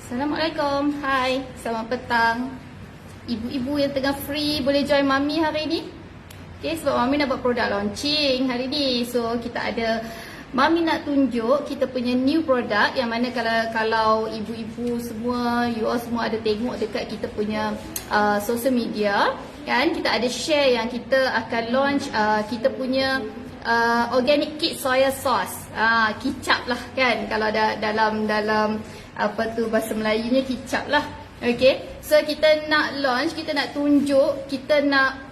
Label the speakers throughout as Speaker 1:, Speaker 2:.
Speaker 1: Assalamualaikum. Hai, selamat petang. Ibu-ibu yang tengah free boleh join Mami hari ni. Okay, sebab Mami nak buat produk launching hari ni. So, kita ada Mami nak tunjuk kita punya new product yang mana kalau ibu-ibu semua, you all semua ada tengok dekat kita punya social media, kan? Kita ada share yang kita akan launch kita punya organic kit soya sauce. Kicap lah kan, kalau dalam apa tu bahasa Melayunya kicap lah. Okay, so kita nak launch, kita nak tunjuk, kita nak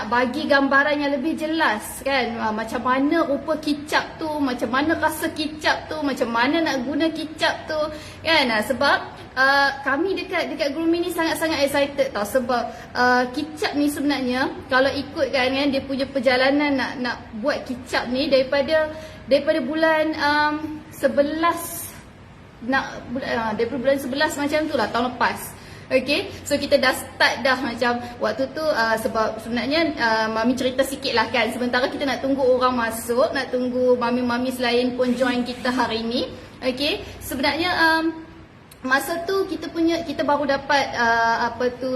Speaker 1: bagi gambaran yang lebih jelas kan, macam mana rupa kicap tu, macam mana rasa kicap tu, macam mana nak guna kicap tu kan. Sebab kami dekat Groomie ni sangat-sangat excited tau. Sebab kicap ni sebenarnya kalau ikut kan dia punya perjalanan nak buat kicap ni daripada bulan 11 daripada bulan 11 macam tu lah, tahun lepas. Okay, so kita dah start dah macam waktu tu sebab sebenarnya Mami cerita sikit lah kan. Sementara kita nak tunggu orang masuk, nak tunggu mami-mami selain pun join kita hari ni. Okay, sebenarnya masa tu kita baru dapat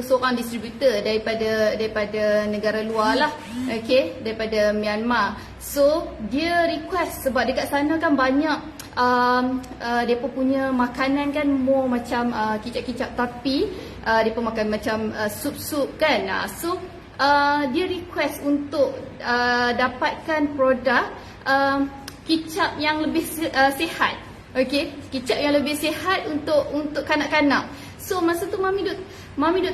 Speaker 1: seorang distributor daripada negara luar lah. Okay, daripada Myanmar. So dia request sebab dekat sana kan banyak mereka punya makanan kan more macam kicap-kicap, tapi mereka makan macam sup-sup kan. So dia request untuk dapatkan produk kicap yang lebih sihat. Okay, kicap yang lebih sihat untuk kanak-kanak. So masa tu Mami duk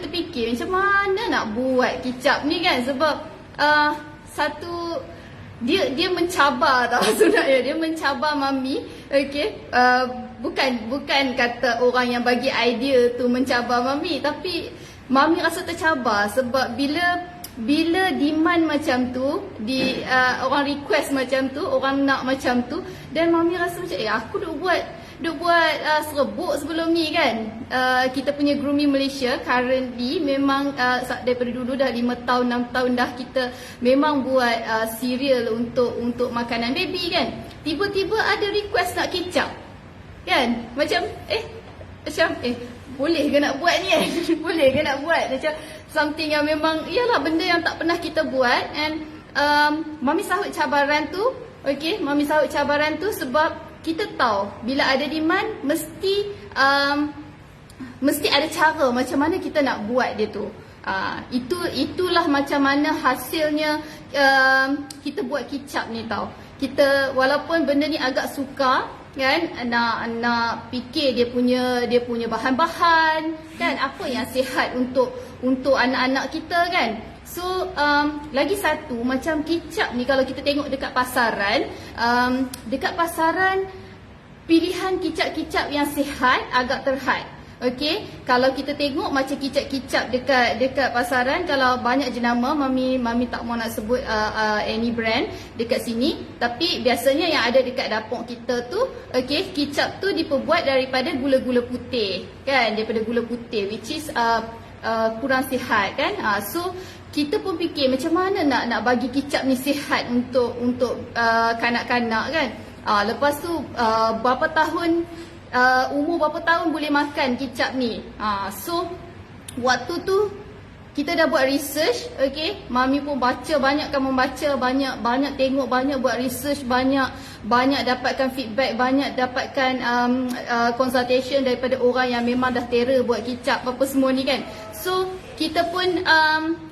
Speaker 1: terfikir macam mana nak buat kicap ni kan. Sebab satu dia mencabar tau sebenarnya. Dia mencabar Mami. Okay, bukan kata orang yang bagi idea tu mencabar Mami, tapi Mami rasa tercabar sebab bila demand macam tu, orang request macam tu, orang nak macam tu, dan Mami rasa macam aku duk buat serbuk sebelum ni kan. Kita punya Groomie Malaysia currently memang daripada dulu dah 5 tahun 6 tahun dah kita memang buat cereal untuk makanan baby kan. Tiba-tiba ada request nak kicap kan. Macam boleh ke nak buat ni kan? Boleh ke nak buat macam something yang memang iyalah benda yang tak pernah kita buat. And Mami sahut cabaran tu. Okay, Mami sahut cabaran tu sebab kita tahu bila ada demand mesti ada cara macam mana kita nak buat dia tu. Itulah macam mana hasilnya kita buat kicap ni tau. Kita walaupun benda ni agak sukar kan, nak fikir dia punya bahan-bahan kan, apa yang sihat untuk anak-anak kita kan. So lagi satu macam kicap ni kalau kita tengok dekat pasaran, pilihan kicap-kicap yang sihat agak terhad. Okay, kalau kita tengok macam kicap-kicap dekat pasaran, kalau banyak jenama, Mami tak mau nak sebut any brand dekat sini, tapi biasanya yang ada dekat dapur kita tu, okay, kicap tu diperbuat daripada gula-gula putih kan, daripada gula putih which is kurang sihat kan. So kita pun fikir macam mana nak bagi kicap ni sihat untuk kanak-kanak kan. Lepas tu umur berapa tahun boleh makan kicap ni. So waktu tu kita dah buat research. Okay, Mami pun membaca banyak tengok, banyak buat research, banyak dapatkan feedback, banyak dapatkan consultation daripada orang yang memang dah terror buat kicap apa semua ni kan. So kita pun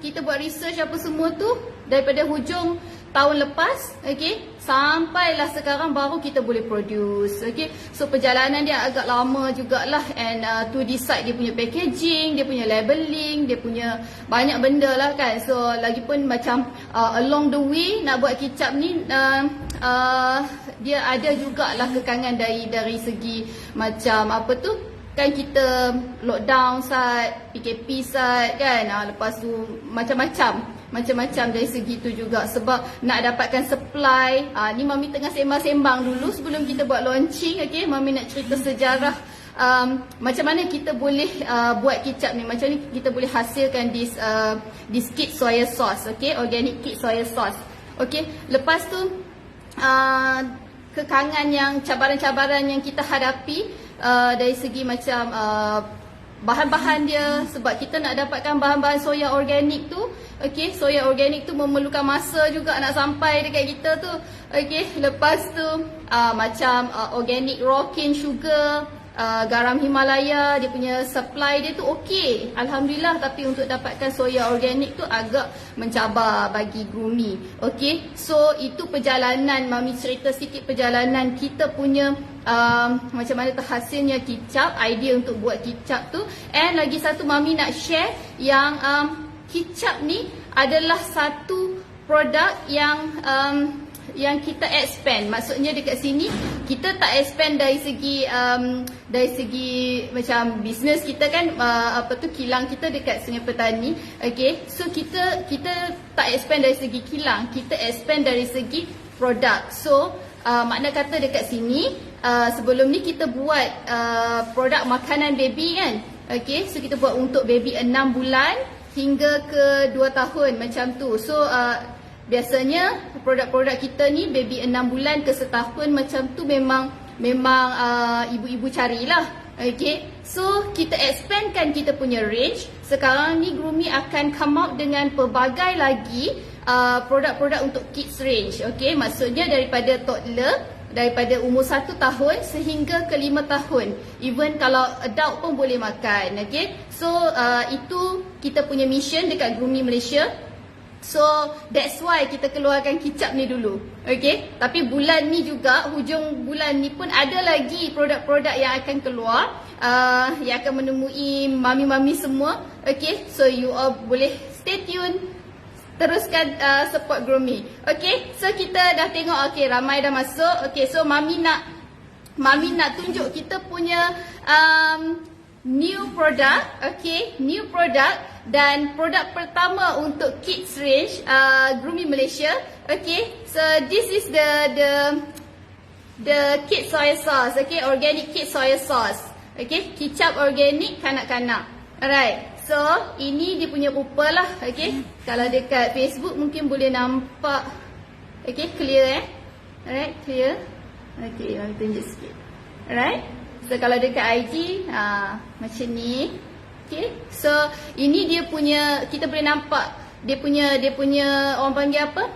Speaker 1: kita buat research apa semua tu daripada hujung tahun lepas, okay, sampailah sekarang baru kita boleh produce. Okay, so perjalanan dia agak lama jugalah, and to decide dia punya packaging, dia punya labeling, dia punya banyak benda lah kan. So lagipun macam along the way nak buat kicap ni dia ada jugalah kekangan dari segi macam apa tu kan, kita lockdown sat, PKP sat kan. Lepas tu macam-macam dari segi tu juga. Sebab nak dapatkan supply, ni Mami tengah sembang-sembang dulu sebelum kita buat launching. Okay, Mami nak cerita sejarah macam mana kita boleh buat kicap ni, macam ni kita boleh hasilkan this kit soya sauce. Okay, organic kit soya sauce. Okay, lepas tu cabaran-cabaran yang kita hadapi dari segi macam bahan-bahan dia, sebab kita nak dapatkan bahan-bahan soya organik tu. Okey, soya organik tu memerlukan masa juga nak sampai dekat kita tu. Okey, lepas tu macam organic raw cane sugar, garam Himalaya, dia punya supply dia tu okey, alhamdulillah. Tapi untuk dapatkan soya organik tu agak mencabar bagi Grumi. Okey, so itu perjalanan, Mami cerita sikit perjalanan kita punya macam mana terhasilnya kicap, idea untuk buat kicap tu. And lagi satu, Mami nak share yang kicap ni adalah satu produk yang kita expand. Maksudnya dekat sini kita tak expand dari segi macam bisnes kita kan, kilang kita dekat Sungai Petani. Okay, so kita tak expand dari segi kilang, kita expand dari segi produk. So makna kata dekat sini sebelum ni kita buat produk makanan baby kan. Okay, so kita buat untuk baby 6 bulan hingga ke 2 tahun macam tu. So biasanya produk-produk kita ni baby 6 bulan ke setahun macam tu memang ibu-ibu carilah. Okay, so kita expandkan kita punya range. Sekarang ni Grumi akan come out dengan pelbagai lagi produk-produk untuk kids range. Okay, maksudnya daripada toddler, daripada umur 1 tahun sehingga ke 5 tahun. Even kalau adult pun boleh makan. Okay, so itu kita punya mission dekat Grumi Malaysia. So that's why kita keluarkan kicap ni dulu. Okay, tapi bulan ni juga, hujung bulan ni pun ada lagi produk-produk yang akan keluar, yang akan menemui mami-mami semua. Okay, so you all boleh stay tune, teruskan support Grumi. Okay, so kita dah tengok, okay, ramai dah masuk. Okay, so Mami nak tunjuk kita punya new product. Okay, new product. Dan produk pertama untuk kids range Grumi Malaysia. Okay, so this is the kids soy sauce. Okay, organic kids soy sauce. Okay, kicap organik kanak-kanak. Alright, so ini dia punya rupa lah. Okay, kalau dekat Facebook mungkin boleh nampak. Okay, clear Alright, clear. Okay, Mami tunjuk sikit. Alright, so kalau dekat IG macam ni. Okay, so ini dia punya, kita boleh nampak dia punya orang panggil apa,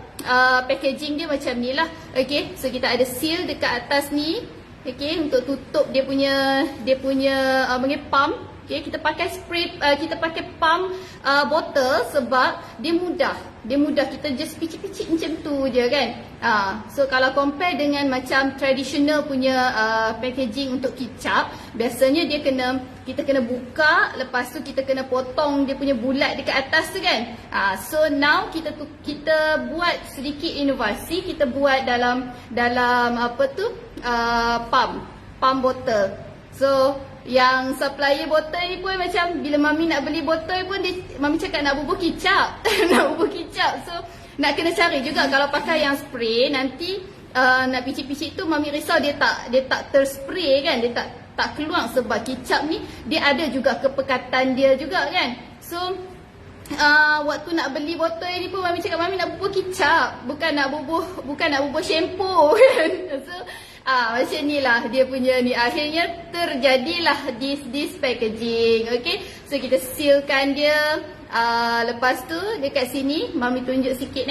Speaker 1: packaging dia macam ni lah. Okay, so kita ada seal dekat atas ni. Okay, untuk tutup dia punya panggil pump. Okay, kita pakai spray, kita pakai pump bottle sebab dia mudah kita just picit-picit macam tu je kan. So kalau compare dengan macam traditional punya packaging untuk kicap, biasanya kita kena buka, lepas tu kita kena potong dia punya bulat dekat atas tu kan. So now kita buat sedikit inovasi, kita buat dalam pump bottle. So yang supplier botol ni pun macam bila Mami nak beli botol pun Mami cakap nak bubur kicap. Nak bubur kicap. So nak kena cari juga, kalau pakai yang spray nanti nak picit-picit tu Mami risau dia tak terspray kan, dia tak keluar sebab kicap ni dia ada juga kepekatan dia juga kan. So waktu nak beli botol ni pun Mami cakap Mami nak bubur kicap, bukan nak bubur shampoo kan. So macam ni lah dia punya ni. Akhirnya terjadilah this packaging. Okay, so kita sealkan dia. Lepas tu dekat sini Mami tunjuk sikit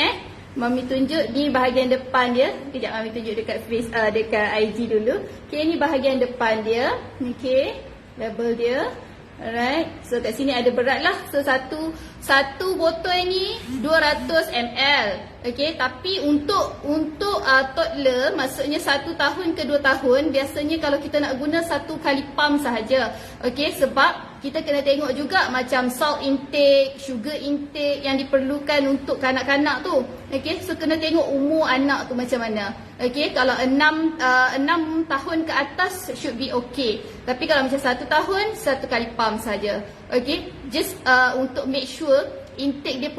Speaker 1: Mami tunjuk ni bahagian depan dia. Kejap Mami tunjuk dekat IG dulu. Okay, ni bahagian depan dia. Okay, label dia. Alright, so kat sini ada berat lah. So satu botol ni 200 ml. Okay, tapi untuk toddler, maksudnya 1 tahun ke 2 tahun, biasanya kalau kita nak guna 1 kali pump sahaja. Okay, sebab kita kena tengok juga macam salt intake, sugar intake yang diperlukan untuk kanak-kanak tu. Okay, so kena tengok umur anak tu macam mana. Okay, kalau 6 tahun ke atas should be okay. Tapi kalau macam 1 tahun, 1 kali pump saja. Okay, just untuk make sure intake dia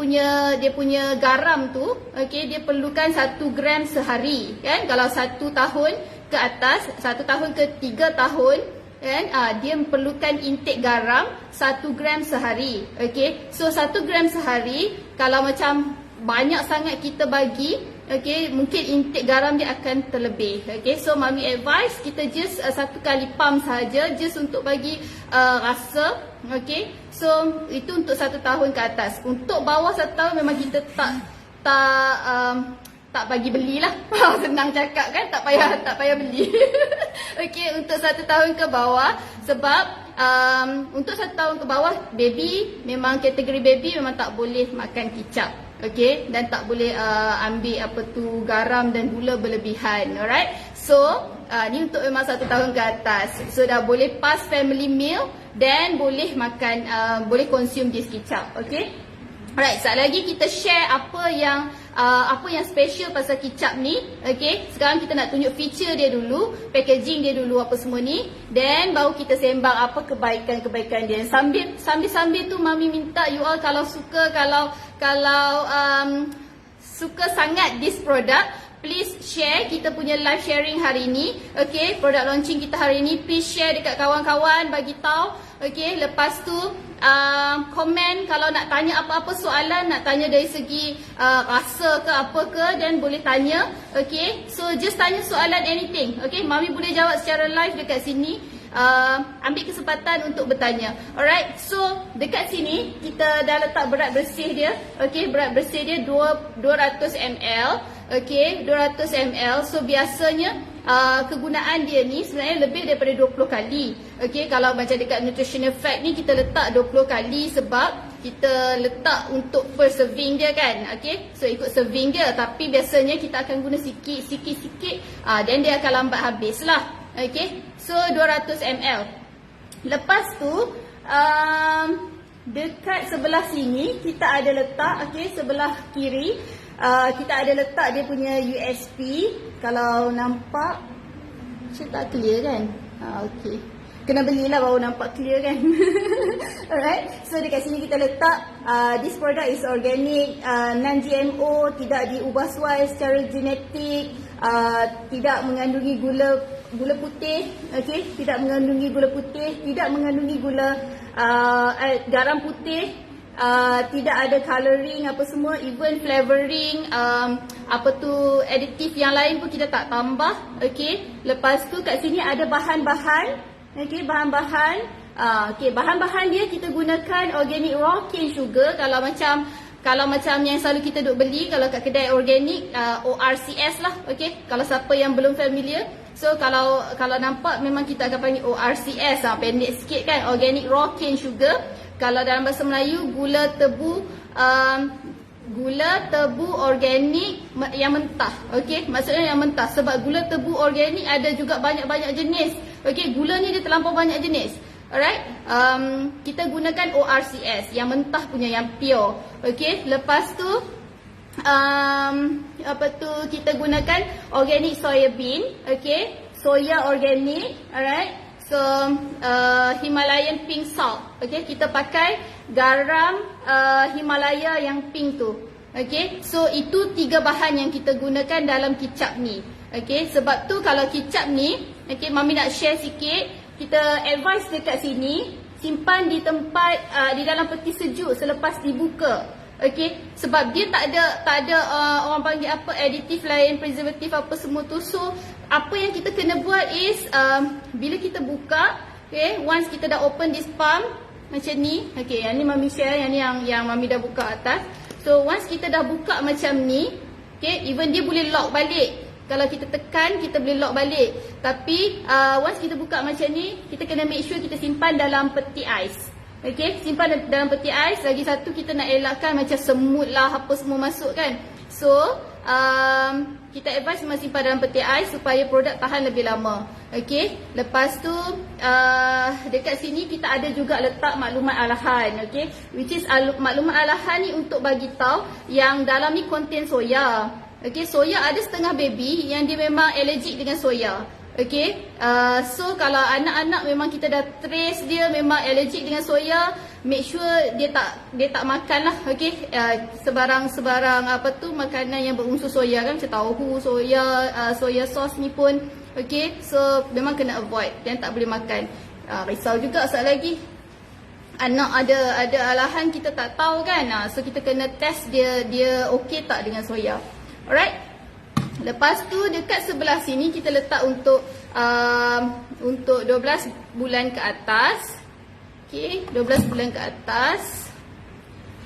Speaker 1: punya garam tu, okay, dia perlukan 1 gram sehari kan. Kalau 1 tahun ke atas, 1 tahun ke 3 tahun kan, dia perlukan intake garam 1 gram sehari. Okay, so 1 gram sehari, kalau macam banyak sangat kita bagi, okay, mungkin intake garam dia akan terlebih. Okay, so mami advise kita just 1 kali pump sahaja, just untuk bagi rasa. Okay, so itu untuk 1 tahun ke atas. Untuk bawah 1 tahun memang kita tak bagi belilah. Senang cakap kan, tak payah beli. Okay, untuk 1 tahun ke bawah, sebab untuk 1 tahun ke bawah baby, memang kategori baby memang tak boleh makan kicap. Okay, dan tak boleh ambil garam dan gula berlebihan. Alright, so ni untuk memang 1 tahun ke atas. So dah boleh pass family meal dan boleh makan, boleh consume this kicap. Okay, alright, sekali lagi kita share apa yang special pasal kicap ni. Okay, sekarang kita nak tunjuk feature dia dulu, packaging dia dulu, apa semua ni, then baru kita sembang apa kebaikan-kebaikan dia. Sambil tu mami minta you all kalau suka, kalau suka sangat this product, please share kita punya live sharing hari ni. Okay, product launching kita hari ni, please share dekat kawan-kawan, bagi tahu. Okay, lepas tu komen kalau nak tanya apa-apa soalan, nak tanya dari segi rasa ke apa ke, dan boleh tanya. Okay, so just tanya soalan anything. Okay, mami boleh jawab secara live dekat sini. Ambil kesempatan untuk bertanya. Alright, so dekat sini kita dah letak berat bersih dia. Okay, berat bersih dia 200 ml. Okay, 200 ml. So biasanya kegunaan dia ni sebenarnya lebih daripada 20 kali. Okay, kalau macam dekat nutritional fact ni kita letak 20 kali sebab kita letak untuk per serving dia kan. Okay, so ikut serving dia, tapi biasanya kita akan guna sikit, then dia akan lambat habis lah. Okay, so 200 ml. Lepas tu dekat sebelah sini kita ada letak, okay, sebelah kiri kita ada letak dia punya USP. Kalau nampak macam tak clear kan? Okay, kena belilah baru nampak clear kan. Alright, so dekat sini kita letak this product is organic, non-GMO, tidak diubah suai secara genetik, tidak mengandungi gula putih. Okay, tidak mengandungi gula putih, tidak mengandungi gula garam putih, tidak ada colouring apa semua, even flavoring, additif yang lain pun kita tak tambah. Okay, lepas tu kat sini ada bahan-bahan. Okay, bahan-bahan. Okay, bahan-bahan dia kita gunakan organic raw cane sugar. Kalau macam yang selalu kita duk beli kalau kat kedai organik, ORCS lah. Okay, kalau siapa yang belum familiar, so kalau nampak memang kita akan panggil ORCS, pendek sikit kan, organic raw cane sugar. Kalau dalam bahasa Melayu, gula tebu organik yang mentah. Okay, maksudnya yang mentah, sebab gula tebu organik ada juga banyak-banyak jenis. Okay, gula ni dia terlampau banyak jenis. Alright, kita gunakan ORCS yang mentah punya, yang pure. Okay, lepas tu kita gunakan organic soya bean. Okay, soya organik. Alright, so Himalayan pink salt. Okay, kita pakai garam Himalaya yang pink tu. Okay, so itu 3 bahan yang kita gunakan dalam kicap ni. Okay, sebab tu kalau kicap ni, okay, mami nak share sikit. Kita advise dekat sini, simpan di tempat di dalam peti sejuk selepas dibuka. Okay, sebab dia tak ada orang panggil apa, aditif lain, preservatif apa semua tu. So apa yang kita kena buat is bila kita buka, okay, once kita dah open this pump macam ni. Okay, yang ni mami share, yang ni yang mami dah buka atas. So once kita dah buka macam ni, okay, even dia boleh lock balik. Kalau kita tekan, kita boleh lock balik. Tapi once kita buka macam ni, kita kena make sure kita simpan dalam peti ais. Okay, simpan dalam peti ais. Lagi satu, kita nak elakkan macam semut lah apa semua masuk kan. So kita advise memang simpan dalam peti ais supaya produk tahan lebih lama. Okay, lepas tu dekat sini kita ada juga letak maklumat arahan. Okay, which is maklumat arahan ni untuk bagi tahu yang dalam ni contain soya. Okay, soya ada setengah baby yang dia memang allergic dengan soya. Okay, so kalau anak-anak memang kita dah trace dia memang allergic dengan soya, make sure dia tak makan lah. Okay, sebarang makanan yang berunsur soya kan, macam tahu, soya sauce ni pun. Okay, so memang kena avoid dan tak boleh makan. Risau juga sekali lagi, anak ada alahan kita tak tahu kan. So kita kena test dia okay tak dengan soya. Alright, Lepas tu dekat sebelah sini kita letak untuk 12 bulan ke atas. Okey, 12 bulan ke atas.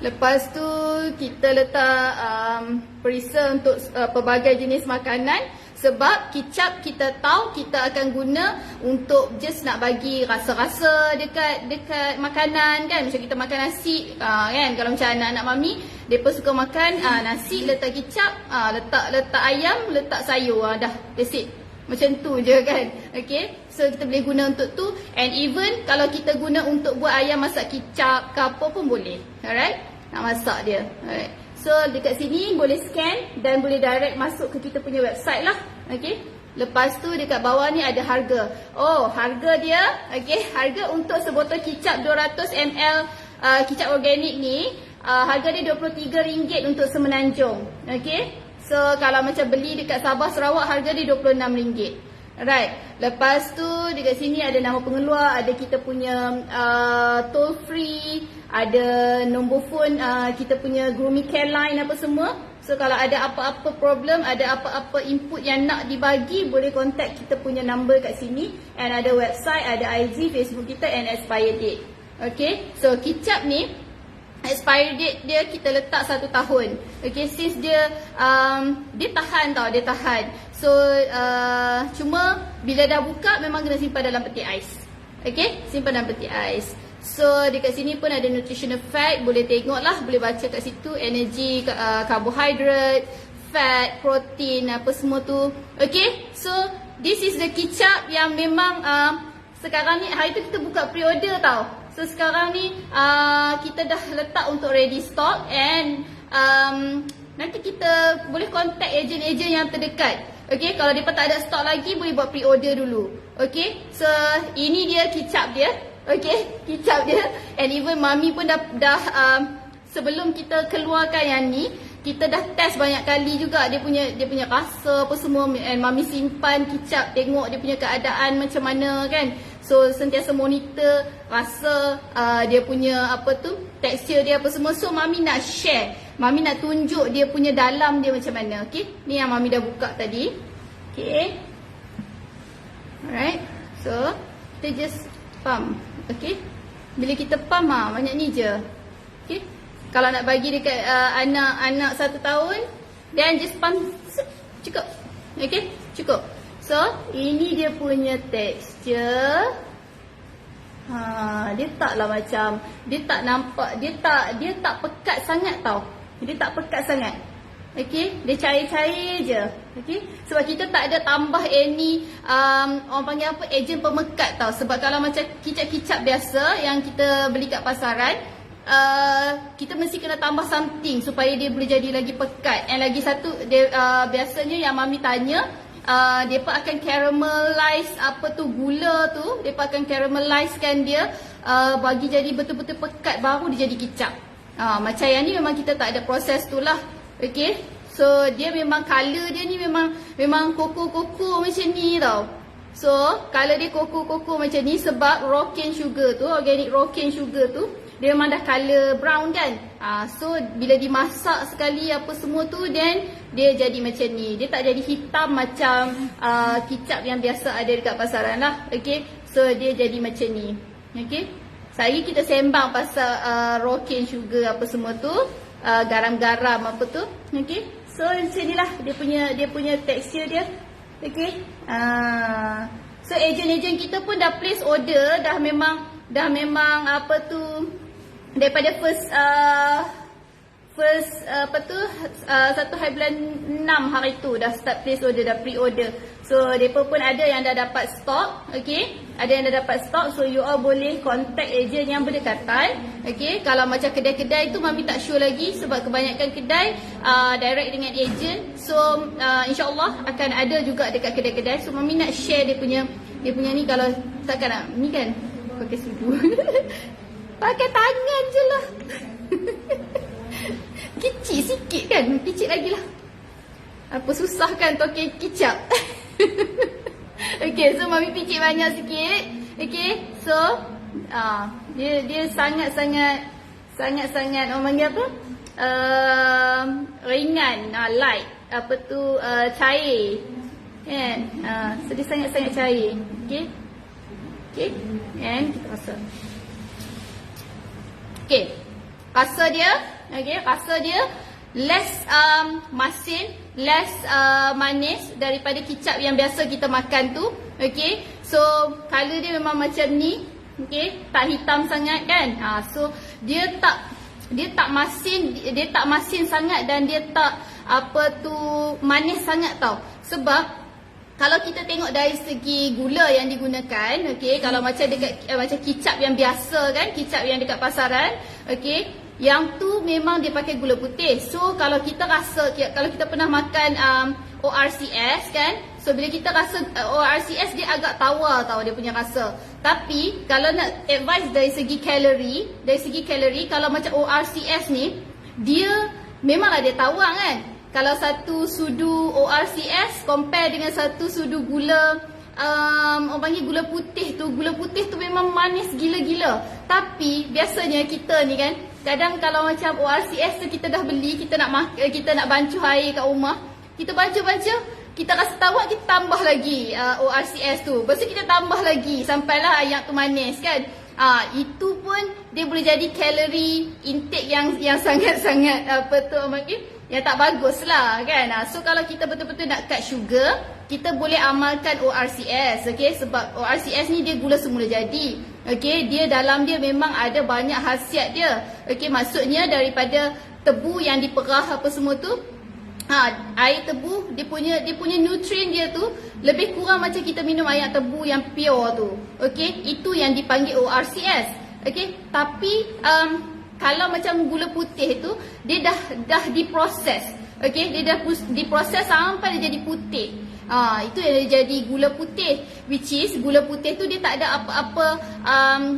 Speaker 1: Lepas tu kita letak perisa untuk pelbagai jenis makanan. Sebab kicap kita tahu kita akan guna untuk just nak bagi rasa-rasa dekat makanan kan. Macam kita makan nasi kan. Kalau macam anak-anak mami, mereka suka makan nasi, letak kicap, letak ayam, letak sayur. Dah, that's it. Macam tu je kan. Okay, so kita boleh guna untuk tu. And even kalau kita guna untuk buat ayam masak kicap ke apa pun boleh. Alright, nak masak dia. Alright, so dekat sini boleh scan dan boleh direct masuk ke kita punya website lah. Okay, lepas tu dekat bawah ni ada harga. Oh, harga dia, okay, harga untuk sebotol kicap 200 ml kicap organik ni, harga dia RM23 untuk semenanjung. Okay, so kalau macam beli dekat Sabah Sarawak, harga dia RM26. Alright, lepas tu dekat sini ada nama pengeluar, ada kita punya toll free, ada nombor phone kita punya Grooming Care line apa semua. So kalau ada apa-apa problem, ada apa-apa input yang nak dibagi, boleh contact kita punya number kat sini. And ada website, ada IG, Facebook kita and expiry date. Okay, so kicap ni expiry date dia kita letak 1 tahun. Okay, since dia tahan tau, dia tahan. So cuma bila dah buka memang kena simpan dalam peti ais. Okay, simpan dalam peti ais. So dekat sini pun ada nutritional fact, boleh tengok lah, boleh baca kat situ. Energy, carbohydrate, fat, protein, apa semua tu. Okay, so this is the kicap yang memang sekarang ni, hari tu kita buka pre-order tau. So sekarang ni kita dah letak untuk ready stock. And nanti kita boleh contact ejen-ejen yang terdekat. Okay, kalau mereka tak ada stok lagi, boleh buat pre-order dulu. Okay, so ini dia kicap dia. Okay, kicap dia. And even mami pun dah sebelum kita keluarkan yang ni, kita dah test banyak kali juga dia punya rasa apa semua. And mami simpan kicap, tengok dia punya keadaan macam mana kan. So sentiasa monitor rasa dia punya apa tu, tekstur dia apa semua. So mami nak share, mami nak tunjuk dia punya dalam dia macam mana. Okay, ni yang mami dah buka tadi. Okay, alright, so kita just pump. Okay, bila kita pump banyak ni je. Okay, kalau nak bagi dekat anak 1 tahun, then just pump, cukup. Okay, cukup. So ini dia punya tekstur. Dia taklah macam, dia tak nampak, dia tak pekat sangat tau. Dia tak pekat sangat. Okay, dia cair-cair je. Okay, sebab kita tak ada tambah any orang panggil apa, ejen pemekat tau. Sebab kalau macam kicap-kicap biasa yang kita beli kat pasaran, kita mesti kena tambah something supaya dia boleh jadi lagi pekat. And lagi satu, dia biasanya yang mami tanya, mereka akan caramelize apa tu, gula tu, mereka akan caramelizekan dia, bagi jadi betul-betul pekat, baru dia jadi kicap. Macam yang ni memang kita tak ada proses tu lah. Okay, so dia memang color dia ni memang koko-koko macam ni tau. So color dia koko-koko macam ni sebab raw cane sugar tu, organic raw cane sugar tu, dia memang dah color brown kan. So bila dimasak sekali apa semua tu, then dia jadi macam ni. Dia tak jadi hitam macam kicap yang biasa ada dekat pasaran lah. Okay, so dia jadi macam ni. Okay, sehari kita sembang pasal raw cane sugar apa semua tu, garam-garam apa tu. Okay, so macam ni lah dia punya tekstur dia. Okay, so ejen-ejen kita pun dah place order, dah memang apa tu, daripada first apa tu 1 hari bulan 6 hari tu dah start place order, dah pre-order. So mereka pun ada yang dah dapat stok. Okay, ada yang dah dapat stok. So you all boleh contact ejen yang berdekatan. Okay, kalau macam kedai-kedai tu mami tak sure lagi, sebab kebanyakan kedai direct dengan ejen. So insyaAllah akan ada juga dekat kedai-kedai. So mami nak share dia punya ni. Kalau takkan nak ni kan pakai sudu pakai tangan je lah. Kecil sikit kan, kecil lagi lah. Apa susah kan token kicap. Okay, so mami picit banyak sikit. Okay, so dia sangat orang panggil apa, ringan, light. cair. Kan? So dia sangat-sangat cair. Okey. Okey. And kita rasa. Okey. Rasa dia less masin, less manis daripada kicap yang biasa kita makan tu. Okey. So color dia memang macam ni. Okey, tak hitam sangat kan. So dia tak masin sangat dan dia tak manis sangat tau. Sebab kalau kita tengok dari segi gula yang digunakan, okey, kalau macam dekat macam kicap yang biasa kan, kicap yang dekat pasaran, okey, yang tu memang dia pakai gula putih. So kalau kita pernah makan ORCS kan, so bila kita rasa ORCS dia agak tawar tau dia punya rasa. Tapi kalau nak advice dari segi kalori, kalau macam ORCS ni, dia memanglah dia tawar kan. Kalau satu sudu ORCS compare dengan satu sudu gula orang panggil gula putih tu memang manis gila-gila. Tapi biasanya kita ni kan, kadang kalau macam ORCS tu kita dah beli, kita nak bancuh air kat rumah, kita bancuh, kita rasa tawar, kita tambah lagi ORCS tu. Lepas tu kita tambah lagi sampailah air tu manis kan. Itu pun dia boleh jadi kalori intake yang sangat-sangat yang tak bagus lah kan. So kalau kita betul-betul nak cut sugar, kita boleh amalkan ORCS. Okay, sebab ORCS ni dia gula semula jadi. Okay, dia dalam dia memang ada banyak khasiat dia. Okay, maksudnya daripada tebu yang diperah apa semua tu, air tebu dia punya nutrien dia tu lebih kurang macam kita minum air tebu yang pure tu. Okey, itu yang dipanggil ORCS. Okey, tapi kalau macam gula putih tu dia dah diproses. Okey, dia dah diproses sampai dia jadi putih. Itu yang jadi gula putih, which is gula putih tu dia tak ada apa-apa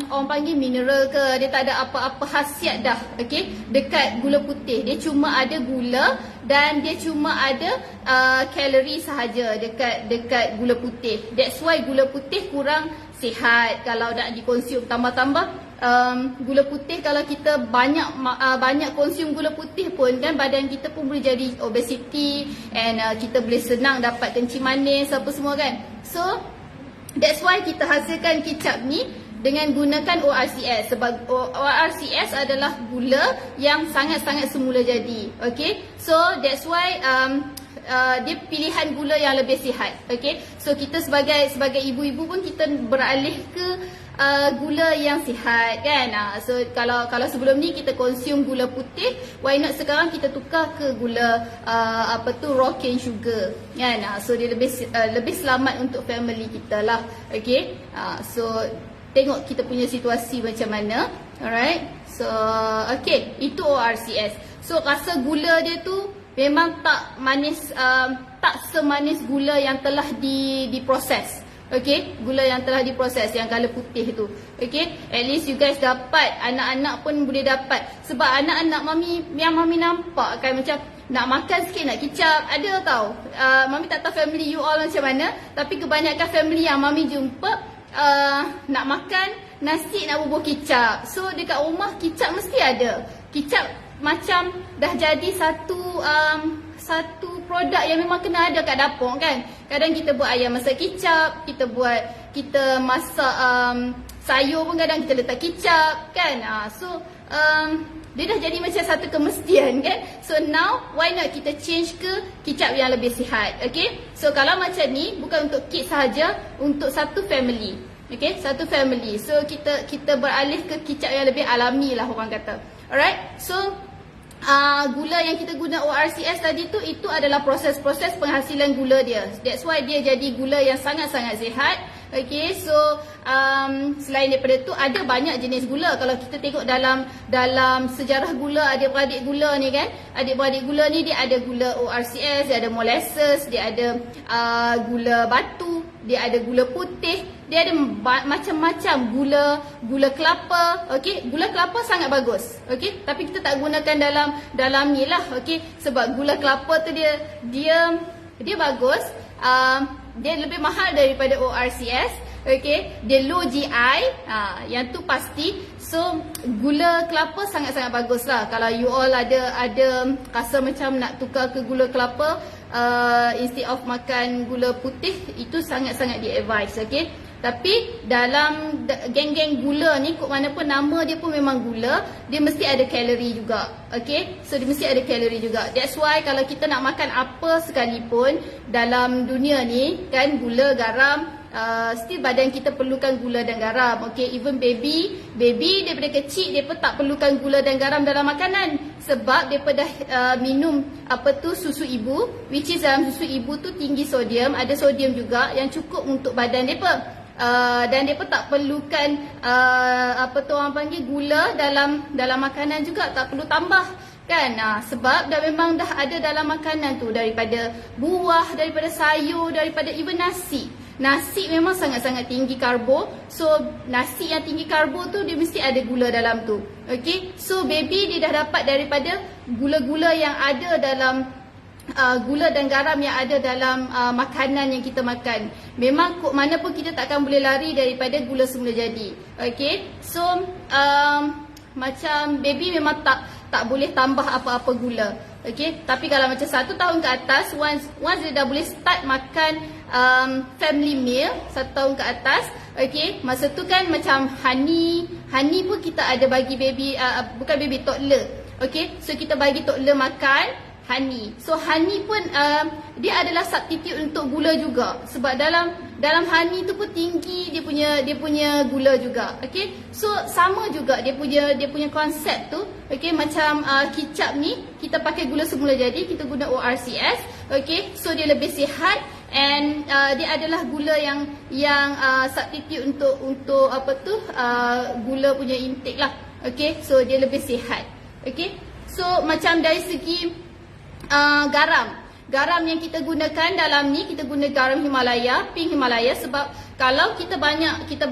Speaker 1: orang panggil mineral ke, dia tak ada apa-apa khasiat dah. Okey, dekat gula putih dia cuma ada gula dan dia cuma ada kalori sahaja dekat gula putih. That's why gula putih kurang sihat kalau nak dikonsum. Tambah-tambah gula putih, kalau kita banyak konsum gula putih pun kan, badan kita pun boleh jadi obesity and kita boleh senang dapat kencing manis apa semua kan. So that's why kita hasilkan kicap ni dengan gunakan ORCS. Sebab ORCS adalah gula yang sangat-sangat semula jadi. Okay, so that's why dia pilihan gula yang lebih sihat. Okay, so kita sebagai ibu-ibu pun kita beralih ke gula yang sihat kan. So kalau sebelum ni kita konsum gula putih, why not sekarang kita tukar ke gula raw cane sugar kan. So dia lebih selamat untuk family kita lah. Okay, so tengok kita punya situasi macam mana. Alright, so okay, itu ORCS. So rasa gula dia tu memang tak manis, tak semanis gula yang telah diproses. Okay, gula yang telah diproses, yang color putih tu. Okay, at least you guys dapat, anak-anak pun boleh dapat. Sebab anak-anak mami nampak kan, macam nak makan sikit nak kicap, ada tau. Mami tak tahu family you all macam mana, tapi kebanyakan family yang mami jumpa nak makan nasi nak bubuh kicap. So dekat rumah kicap mesti ada. Kicap macam dah jadi satu produk yang memang kena ada kat dapur kan. Kadang kita buat ayam masak kicap, kita masak sayur pun kadang kita letak kicap kan. So dia dah jadi macam satu kemestian kan. So now why not kita change ke kicap yang lebih sihat. Okay, so kalau macam ni bukan untuk kids sahaja, untuk satu family. Okay, satu family. So kita beralih ke kicap yang lebih alami lah orang kata. Alright, so gula yang kita guna ORCS tadi tu, itu adalah proses-proses penghasilan gula dia. That's why dia jadi gula yang sangat-sangat sihat. Okay, so selain daripada tu ada banyak jenis gula. Kalau kita tengok dalam sejarah gula, adik-beradik gula ni kan, adik-beradik gula ni dia ada gula ORCS, dia ada molasses, dia ada gula batu, dia ada gula putih, dia ada macam-macam gula kelapa. Okey, gula kelapa sangat bagus. Okey, tapi kita tak gunakan dalam ni lah. Okey, sebab gula kelapa tu dia bagus. Dia lebih mahal daripada ORCS, Okay, dia low GI, yang tu pasti. So gula kelapa sangat-sangat bagus lah. Kalau you all ada rasa macam nak tukar ke gula kelapa instead of makan gula putih, itu sangat-sangat di-advise. Okay, tapi dalam geng-geng gula ni, kok mana pun nama dia pun memang gula, dia mesti ada kalori juga. Okay, so dia mesti ada kalori juga. That's why kalau kita nak makan apa sekalipun dalam dunia ni kan, gula, garam, still badan kita perlukan gula dan garam. Okay, even baby daripada kecil dia pun tak perlukan gula dan garam dalam makanan, sebab dia dah minum susu ibu, which is dalam susu ibu tu tinggi sodium, ada sodium juga yang cukup untuk badan dia pun. Dan dia pun tak perlukan orang panggil gula dalam makanan juga, tak perlu tambah kan, sebab memang dah ada dalam makanan tu, daripada buah, daripada sayur, daripada even nasi. Nasi memang sangat-sangat tinggi karbo. So nasi yang tinggi karbo tu dia mesti ada gula dalam tu. Okay, so baby dia dah dapat daripada gula-gula yang ada dalam gula dan garam yang ada dalam makanan yang kita makan. Memang kok mana pun kita takkan boleh lari daripada gula semula jadi. Okay, so macam baby memang tak boleh tambah apa-apa gula. Okay, tapi kalau macam 1 tahun ke atas, once dia dah boleh start makan family meal 1 tahun ke atas, okay, masa tu kan macam honey pun kita ada bagi baby, bukan baby, toddler. Okay, so kita bagi toddler makan honey. So honey pun dia adalah substitute untuk gula juga, sebab dalam honey tu pun tinggi dia punya gula juga. Okay, so sama juga dia punya konsep tu. Okay, macam kicap ni kita pakai gula semula jadi, kita guna ORCS. Okay, so dia lebih sihat, and dia adalah gula yang substitute untuk gula punya intake lah. Okay, so dia lebih sihat. Okay, so macam dari segi garam yang kita gunakan dalam ni, kita guna garam Himalaya, pink Himalaya, sebab kalau kita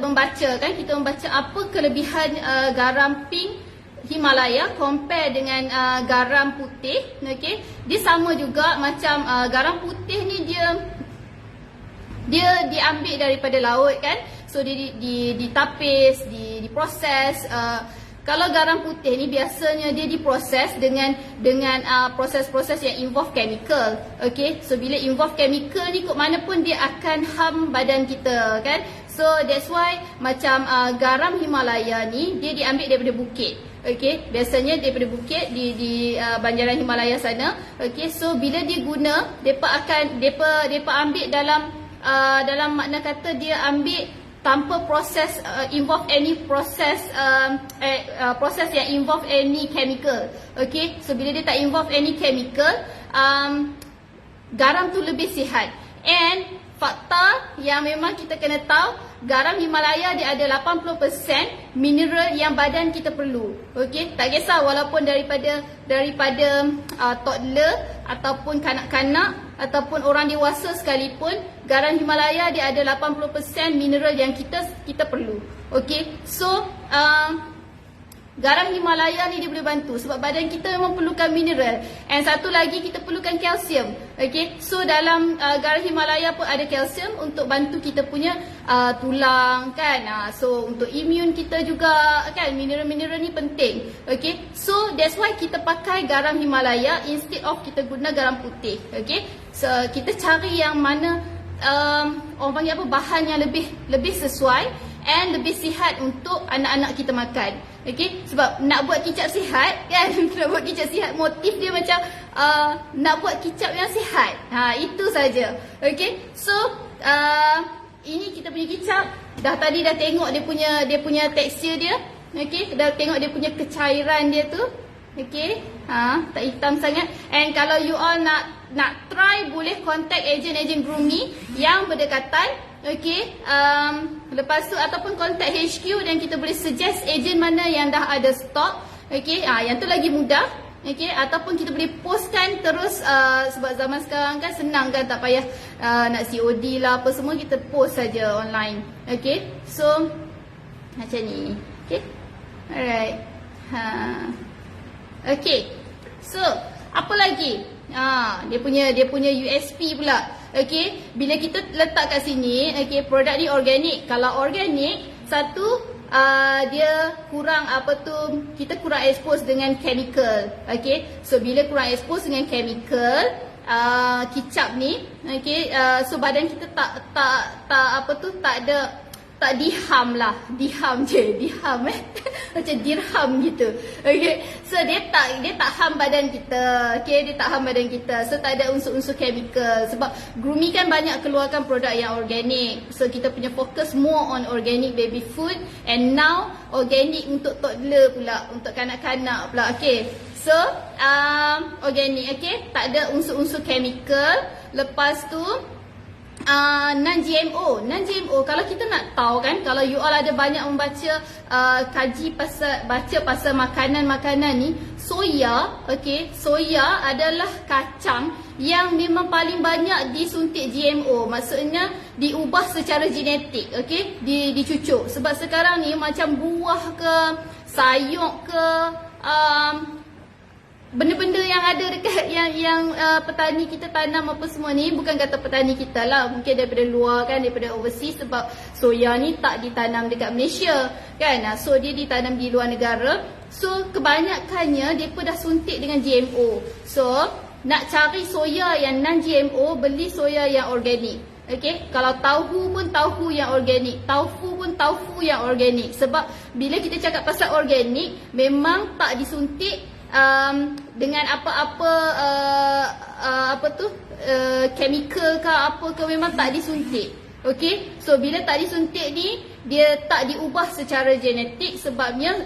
Speaker 1: membaca apa kelebihan garam pink Himalaya compare dengan garam putih. Okay, dia sama juga macam garam putih ni dia diambil daripada laut kan, so dia ditapis, diproses. Kalau garam putih ni biasanya dia diproses dengan proses-proses yang involve chemical. Okay, so bila involve chemical ni, kok mana pun dia akan harm badan kita kan. So that's why macam garam Himalaya ni dia diambil daripada bukit. Okay, biasanya daripada bukit di banjaran Himalaya sana. Okay, so bila dia guna, depa ambil dalam makna kata dia ambil tanpa proses involve any proses yang involve any chemical. Okay, so bila dia tak involve any chemical, garam tu lebih sihat. And fakta yang memang kita kena tahu, garam Himalaya dia ada 80% mineral yang badan kita perlu. Okey, tak kisah walaupun daripada toddler ataupun kanak-kanak ataupun orang dewasa sekalipun, garam Himalaya dia ada 80% mineral yang kita perlu. Okey, so garam Himalaya ni dia boleh bantu sebab badan kita memang perlukan mineral. And satu lagi, kita perlukan kalsium. Okay, so dalam garam Himalaya pun ada kalsium untuk bantu kita punya tulang kan. So untuk imun kita juga kan, mineral-mineral ni penting. Okay, so that's why kita pakai garam Himalaya instead of kita guna garam putih. Okay, so kita cari yang mana orang panggil apa, bahan yang lebih sesuai and lebih sihat untuk anak-anak kita makan. Okay, sebab nak buat kicap sihat kan, nak buat kicap sihat, motif dia macam nak buat kicap yang sihat. Itu saja. Okay, so ini kita punya kicap. Tadi dah tengok dia punya tekstur dia. Okay, dah tengok dia punya kecairan dia tu. Okay, tak hitam sangat. And kalau you all nak try, boleh contact ejen-ejen groom ni yang berdekatan. Okay, lepas tu ataupun contact HQ dan kita boleh suggest ejen mana yang dah ada stok. Okay, yang tu lagi mudah. Okay, ataupun kita boleh postkan terus, sebab zaman sekarang kan senang kan, tak payah nak COD lah apa semua, kita post saja online. Okay, so macam ni. Okay, alright. Okay, so apa lagi? Dia punya USP pula. Okay, bila kita letak kat sini, okay, produk ni organik. Kalau organik, satu, dia kurang kita kurang expose dengan chemical. Okay, so bila kurang expose dengan chemical, kicap ni, okay, so badan kita tak diham macam dirham gitu. Okay, so dia tak ham badan kita. Okay, dia tak ham badan kita, so tak ada unsur-unsur chemical. Sebab Groomy kan banyak keluarkan produk yang organik, so kita punya fokus more on organic baby food, and now organic untuk toddler pula, untuk kanak-kanak pula. Okay, so organic, okay, tak ada unsur-unsur chemical. Lepas tu non-GMO. Non-GMO, kalau kita nak tahu kan, kalau you all ada banyak membaca kaji pasal makanan-makanan ni, soya, okay, soya adalah kacang yang memang paling banyak disuntik GMO. Maksudnya diubah secara genetik, okay, dicucuk. Sebab sekarang ni macam buah ke, sayur ke, benda-benda yang ada dekat yang petani kita tanam apa semua ni, bukan kata petani kita lah, mungkin daripada luar kan, daripada overseas. Sebab soya ni tak ditanam dekat Malaysia kan, so dia ditanam di luar negara. So kebanyakannya dia pun dah suntik dengan GMO. So nak cari soya yang non-GMO, beli soya yang organik. Okay, kalau tahu pun tahu yang organik, tofu pun tofu yang organik. Sebab bila kita cakap pasal organik, memang tak disuntik dengan apa-apa chemical ke apa ke, memang tak disuntik. Okay, so bila tak disuntik ni, dia tak diubah secara genetik. Sebabnya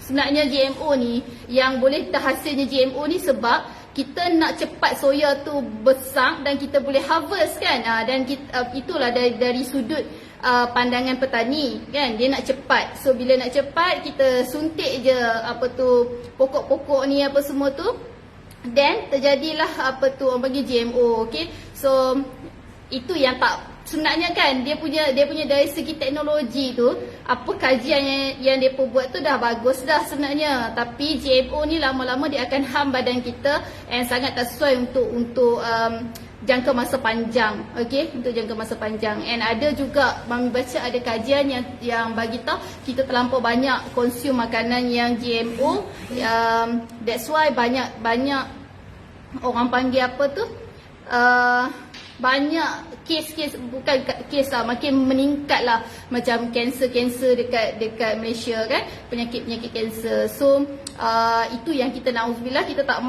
Speaker 1: sebenarnya GMO ni, yang boleh hasilnya GMO ni sebab kita nak cepat soya tu besar dan kita boleh harvest kan. Dan itulah dari sudut pandangan petani kan, dia nak cepat. So bila nak cepat, kita suntik je pokok-pokok ni apa semua tu, then terjadilah orang panggil GMO. Okay, so itu yang tak, sebenarnya kan dia punya dari segi teknologi tu, apa kajian yang dia buat tu dah bagus dah sebenarnya. Tapi GMO ni lama-lama dia akan ham badan kita, and sangat tak sesuai untuk jangka masa panjang. Okay, untuk jangka masa panjang. And ada juga, Mami baca ada kajian yang bagi tahu kita terlampau banyak konsum makanan yang GMO. That's why banyak orang panggil banyak kes-kes, bukan kes lah, makin meningkat lah, macam kanser-kanser dekat Malaysia kan, penyakit-penyakit kanser. So itu yang kita na'udzubillah, kita tak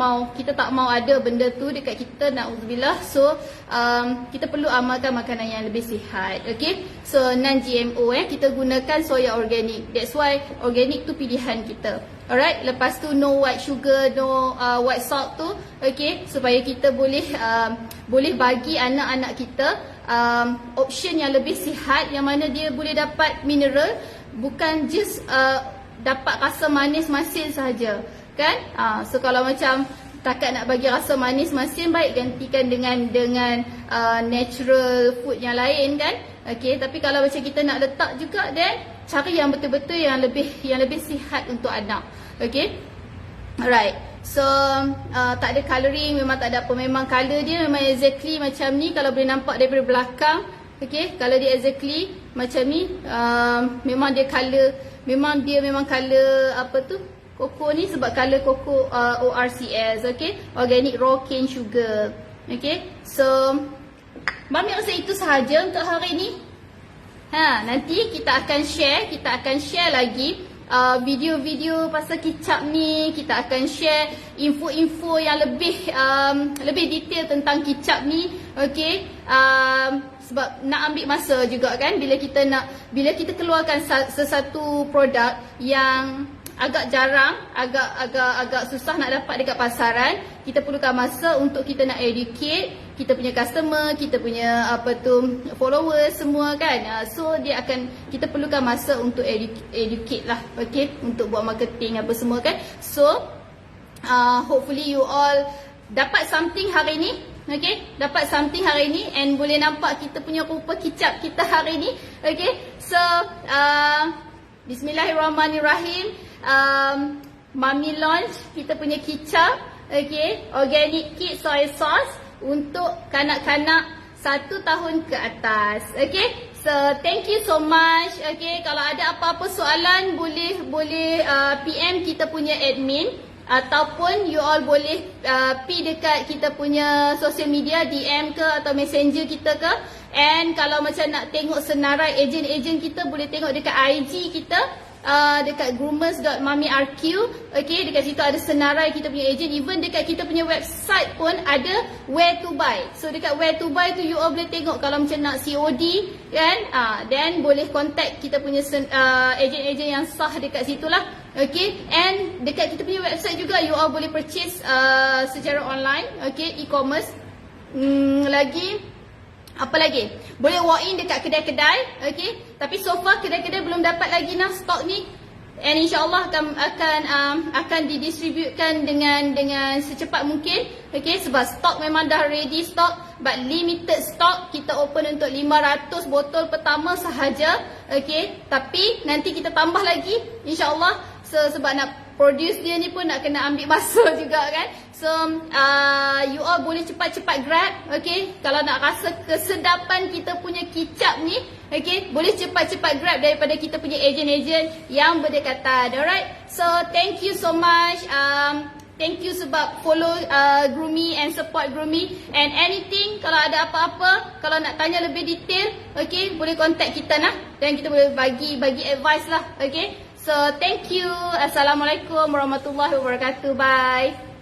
Speaker 1: mau ada benda tu dekat kita, na'udzubillah. So kita perlu amalkan makanan yang lebih sihat. Okay, so non-GMO, kita gunakan soya organik. That's why organik tu pilihan kita. Alright, lepas tu no white sugar, no white salt tu, okay, supaya kita boleh bagi anak-anak kita option yang lebih sihat, yang mana dia boleh dapat mineral, bukan just dapat rasa manis masin sahaja kan. So kalau macam takat nak bagi rasa manis masin, baik gantikan dengan natural food yang lain kan. Okay, tapi kalau macam kita nak letak juga, then cari yang betul-betul yang lebih sihat untuk anak. Okay, alright. So tak ada colouring, memang tak ada apa. Memang colour dia memang exactly macam ni. Kalau boleh nampak daripada belakang, okay, colour dia exactly macam ni. Memang dia colour, memang colour koko ni, sebab colour koko ORCS. Okay, organic raw cane sugar. Okay, so Mami rasa itu sahaja untuk hari ni. Nanti kita akan share lagi video-video pasal kicap ni. Kita akan share info-info yang lebih detail tentang kicap ni. Okay, sebab nak ambil masa juga kan, bila kita keluarkan sesuatu produk yang agak jarang, agak susah nak dapat dekat pasaran, kita perlukan masa untuk kita nak educate kita punya customer, kita punya followers semua kan. So kita perlukan masa untuk educate lah, okay, untuk buat marketing apa semua kan. So hopefully you all dapat something hari ni. Okay, dapat something hari ni, and boleh nampak kita punya rupa kicap kita hari ni. Okay, so Bismillahirrahmanirrahim. Mami launch kita punya kicap, okay, organic kid soy sauce untuk kanak-kanak 1 tahun ke atas. Okay, so thank you so much. Okay, kalau ada apa-apa soalan boleh PM kita punya admin, ataupun you all boleh pi dekat kita punya social media, DM ke atau messenger kita ke. And kalau macam nak tengok senarai ejen-ejen kita, boleh tengok dekat IG kita, dekat groomers.mami.rq. Okay, dekat situ ada senarai kita punya ejen. Even dekat kita punya website pun ada where to buy. So dekat where to buy tu you all boleh tengok kalau macam nak COD kan. Then boleh contact kita punya ejen-ejen yang sah dekat situ lah. Okay, and dekat kita punya website juga you all boleh purchase secara online. Okay, e-commerce. Apa lagi? Boleh walk in dekat kedai-kedai. Okay, tapi so far kedai-kedai belum dapat lagi stok ni. And insyaAllah akan didistributkan dengan secepat mungkin. Okay, sebab stok memang dah ready stock, but limited stock. Kita open untuk 500 botol pertama sahaja. Okay, tapi nanti kita tambah lagi insyaAllah. Sebab nak produce dia ni pun nak kena ambil masa juga kan. So you all boleh cepat-cepat grab. Okay, kalau nak rasa kesedapan kita punya kicap ni, okay, boleh cepat-cepat grab daripada kita punya ejen-ejen yang berdekatan. Alright, so thank you so much. Thank you sebab follow Groomy and support Groomy. And anything, kalau ada apa-apa, kalau nak tanya lebih detail, okay, boleh contact kita dan kita boleh bagi advice lah. Okay, so thank you. Assalamualaikum warahmatullahi wabarakatuh. Bye.